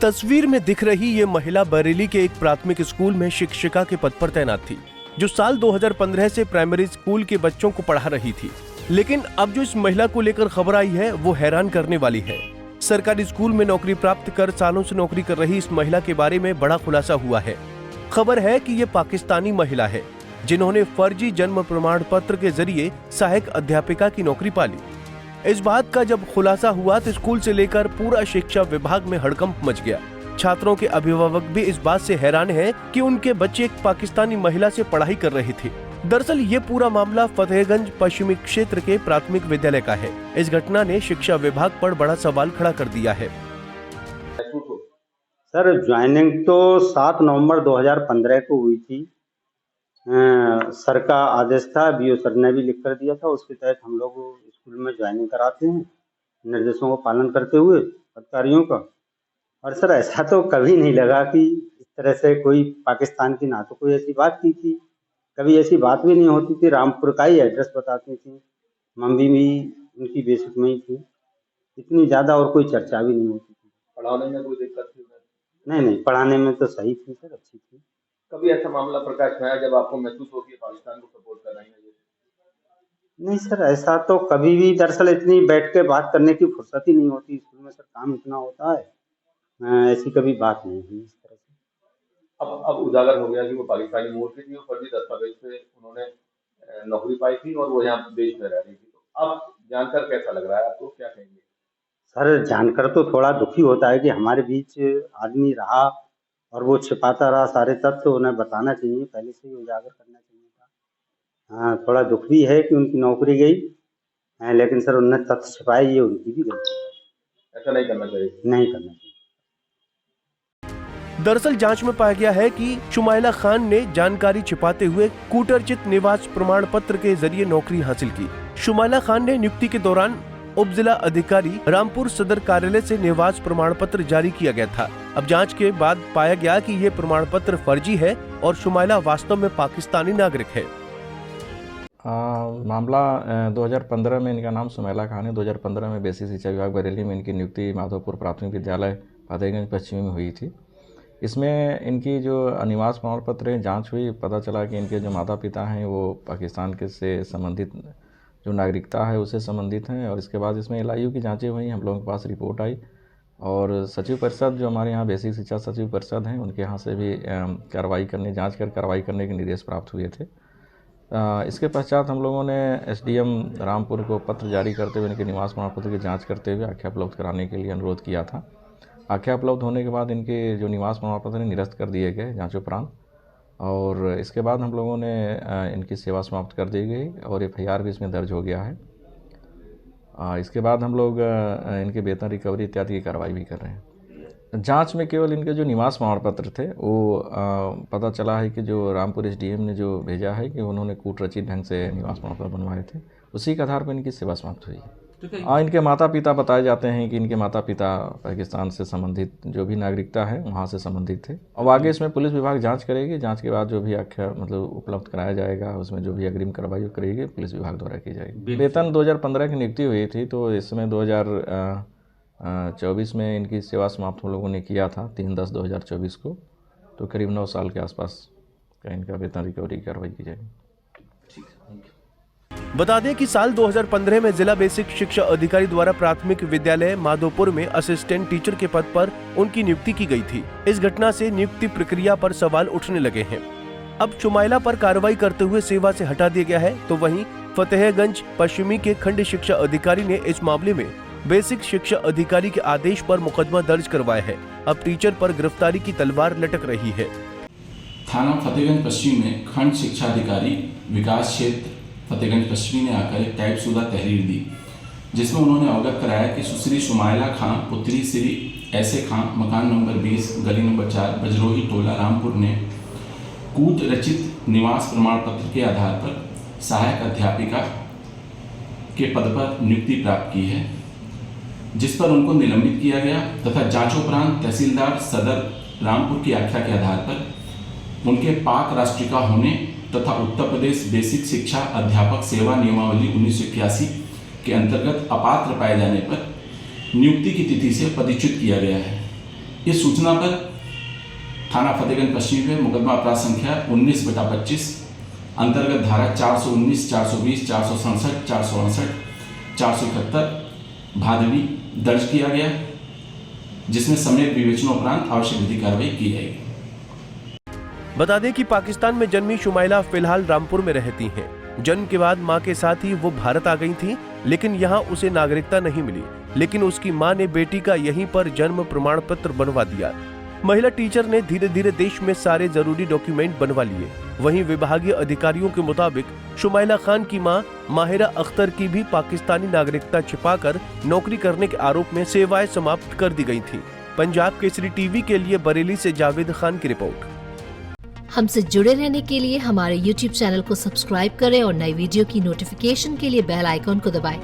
तस्वीर में दिख रही ये महिला बरेली के एक प्राथमिक स्कूल में शिक्षिका के पद पर तैनात थी, जो साल 2015 से प्राइमरी स्कूल के बच्चों को पढ़ा रही थी। लेकिन अब जो इस महिला को लेकर खबर आई है वो हैरान करने वाली है। सरकारी स्कूल में नौकरी प्राप्त कर सालों से नौकरी कर रही इस महिला के बारे में बड़ा खुलासा हुआ है। खबर है कि ये पाकिस्तानी महिला है जिन्होंने फर्जी जन्म प्रमाण पत्र के जरिए सहायक अध्यापिका की नौकरी पाली। इस बात का जब खुलासा हुआ तो स्कूल से लेकर पूरा शिक्षा विभाग में हड़कंप मच गया। छात्रों के अभिभावक भी इस बात से हैरान हैं कि उनके बच्चे एक पाकिस्तानी महिला से पढ़ाई कर रहे थे। दरअसल ये पूरा मामला फतेहगंज पश्चिमी क्षेत्र के प्राथमिक विद्यालय का है। इस घटना ने शिक्षा विभाग पर बड़ा सवाल खड़ा कर दिया है। सर, ज्वाइनिंग तो 7 नवंबर 2015 को हुई थी। सर का आदेश था, बीओ सर ने भी लिख कर दिया था। उसके तहत हम लोग स्कूल में ज्वाइनिंग कराते हैं, निर्देशों का पालन करते हुए अधिकारियों का। और सर, ऐसा तो कभी नहीं लगा कि इस तरह से कोई पाकिस्तान की, ना तो कोई ऐसी बात की थी, कभी ऐसी बात भी नहीं होती थी। रामपुर का ही एड्रेस बताती थी, मम्मी भी उनकी बेसिक में ही थी। इतनी ज़्यादा और कोई चर्चा भी नहीं होती थी। पढ़ाने में कोई दिक्कत थी? नहीं, पढ़ाने में तो सही थी सर, अच्छी थी। कभी ऐसा मामला प्रकाश में आया जब आपको महसूस हो कि पाकिस्तान को सपोर्ट कर रही है? नहीं सर, ऐसा तो कभी भी, दरअसल इतनी बैठ के बात करने की फुर्सत ही नहीं होती स्कूल में सर, काम इतना होता है। ऐसी कभी बात नहीं हुई इस तरह से। अब उजागर हो गया कि वो पाकिस्तानी मूल की थी और फर्जी दस्तावेज पे उन्होंने नौकरी पाई थी और वो यहाँ देश में रह रही थी। तो अब जानकर कैसा लग रहा है आपको, क्या कहेंगे? सर, जानकर तो थोड़ा दुखी होता है कि हमारे बीच आदमी रहा और वो छिपाता रहा सारे तथ्य। उन्हें बताना चाहिए, पहले से ही उजागर करना चाहिए था। हाँ, थोड़ा दुख भी है कि उनकी नौकरी गई, लेकिन सर उन्होंने तथ्य छिपाए, ये उनकी भी गलती है। ऐसा नहीं करना चाहिए। नहीं करना चाहिए। दरअसल जांच में पाया गया है कि शुमाइला खान ने जानकारी छिपाते हुए कूटरचित निवास प्रमाण पत्र के जरिए नौकरी हासिल की। शुमाइला खान ने नियुक्ति के दौरान उप जिला अधिकारी रामपुर सदर कार्यालय से निवास प्रमाण पत्र जारी किया गया था। अब जांच के बाद पाया गया कि ये प्रमाण पत्र फर्जी है और शुमाइला वास्तव में पाकिस्तानी नागरिक है। मामला 2015 में इनका नाम शुमाइला खान है। 2015 में बेसिक शिक्षा विभाग बरेली में इनकी नियुक्ति माधोपुर प्राथमिक विद्यालय फतेहगंज पश्चिमी में हुई थी। इसमें इनकी जो निवास प्रमाण पत्र जांच हुई, पता चला कि इनके जो माता पिता हैं वो पाकिस्तान के से संबंधित जो नागरिकता है उससे संबंधित हैं। और इसके बाद इसमें LIU की जांचें हुई, हम लोगों के पास रिपोर्ट आई और सचिव परिषद जो हमारे यहाँ बेसिक शिक्षा सचिव परिषद हैं उनके यहाँ से भी जांच कर कार्रवाई करने के निर्देश प्राप्त हुए थे। इसके पश्चात हम लोगों ने SDM रामपुर को पत्र जारी करते हुए इनके निवास प्रमाण पत्र की जाँच करते हुए आख्या उपलब्ध कराने के लिए अनुरोध किया था। आख्या उपलब्ध होने के बाद इनके जो निवास प्रमाण पत्र निरस्त कर दिए गए जाँच उपरांत, और इसके बाद हम लोगों ने इनकी सेवा समाप्त कर दी गई और FIR भी इसमें दर्ज हो गया है। इसके बाद हम लोग इनके वेतन रिकवरी इत्यादि की कार्रवाई भी कर रहे हैं। जांच में केवल इनके जो निवास प्रमाण पत्र थे वो पता चला है कि जो रामपुर SDM ने जो भेजा है कि उन्होंने कूटरचित ढंग से निवास प्रमाण पत्र बनवाए थे, उसी के आधार पर इनकी सेवा समाप्त हुई है। इनके माता पिता बताए जाते हैं कि इनके माता पिता पाकिस्तान से संबंधित जो भी नागरिकता है वहाँ से संबंधित थे। अब आगे इसमें पुलिस विभाग जांच करेगी। जांच के बाद जो भी आख्या उपलब्ध कराया जाएगा उसमें जो भी अग्रिम कार्रवाई करेगी पुलिस विभाग द्वारा की जाएगी। वेतन 2015 की नियुक्ति हुई थी, तो इस समय 2024 में इनकी सेवा समाप्त हम लोगों ने किया था 3/10/2024 को। तो करीब 9 साल के आसपास का इनका वेतन रिकवरी की कार्रवाई की जाएगी। बता दें कि साल 2015 में जिला बेसिक शिक्षा अधिकारी द्वारा प्राथमिक विद्यालय माधोपुर में असिस्टेंट टीचर के पद पर उनकी नियुक्ति की गई थी। इस घटना से नियुक्ति प्रक्रिया पर सवाल उठने लगे हैं। अब शुमाइला पर कार्रवाई करते हुए सेवा से हटा दिया गया है, तो वहीं फतेहगंज पश्चिमी के खंड शिक्षा अधिकारी ने इस मामले में बेसिक शिक्षा अधिकारी के आदेश पर मुकदमा दर्ज करवाया है। अब टीचर पर गिरफ्तारी की तलवार लटक रही है। थाना फतेहगंज पश्चिम में खंड शिक्षा अधिकारी विकास क्षेत्र फतेहगंज पश्चिमी ने आकर एक टाइपशुदा तहरीर दी, जिसमें उन्होंने अवगत कराया कि सुश्री शुमाइला खां पुत्री श्री ऐसे खां मकान नंबर 20 गली नंबर 4 बजरोही टोला रामपुर ने कूट रचित निवास प्रमाण पत्र के आधार पर सहायक अध्यापिका के पद पर नियुक्ति प्राप्त की है, जिस पर उनको निलंबित किया गया तथा जांचोपरांत तहसीलदार सदर रामपुर की आख्या के आधार पर उनके पाक राष्ट्रिका होने तथा उत्तर प्रदेश बेसिक शिक्षा अध्यापक सेवा नियमावली 1981 के अंतर्गत अपात्र पाए जाने पर नियुक्ति की तिथि से पदच्युत किया गया है। इस सूचना पर थाना फतेहगंज पश्चिमी में मुकदमा अपराध संख्या 19/25 अंतर्गत धारा 419, 420, 467, 468, 471 भादवी दर्ज किया गया, जिसमें सम्यक विवेचनोपरांत आवश्यक विधि कार्रवाई की जाएगी। बता दें कि पाकिस्तान में जन्मी शुमाइला फिलहाल रामपुर में रहती हैं। जन्म के बाद मां के साथ ही वो भारत आ गई थी, लेकिन यहां उसे नागरिकता नहीं मिली। लेकिन उसकी मां ने बेटी का यहीं पर जन्म प्रमाण पत्र बनवा दिया। महिला टीचर ने धीरे धीरे देश में सारे जरूरी डॉक्यूमेंट बनवा लिए। वहीं विभागीय अधिकारियों के मुताबिक शुमाइला खान की मां माहिरा अख्तर की भी पाकिस्तानी नागरिकता छिपाकर नौकरी करने के आरोप में सेवाएं समाप्त कर दी गई थी। पंजाब केसरी टीवी के लिए बरेली से जावेद खान की रिपोर्ट। हमसे जुड़े रहने के लिए हमारे YouTube चैनल को सब्सक्राइब करें और नई वीडियो की नोटिफिकेशन के लिए बेल आइकॉन को दबाएं।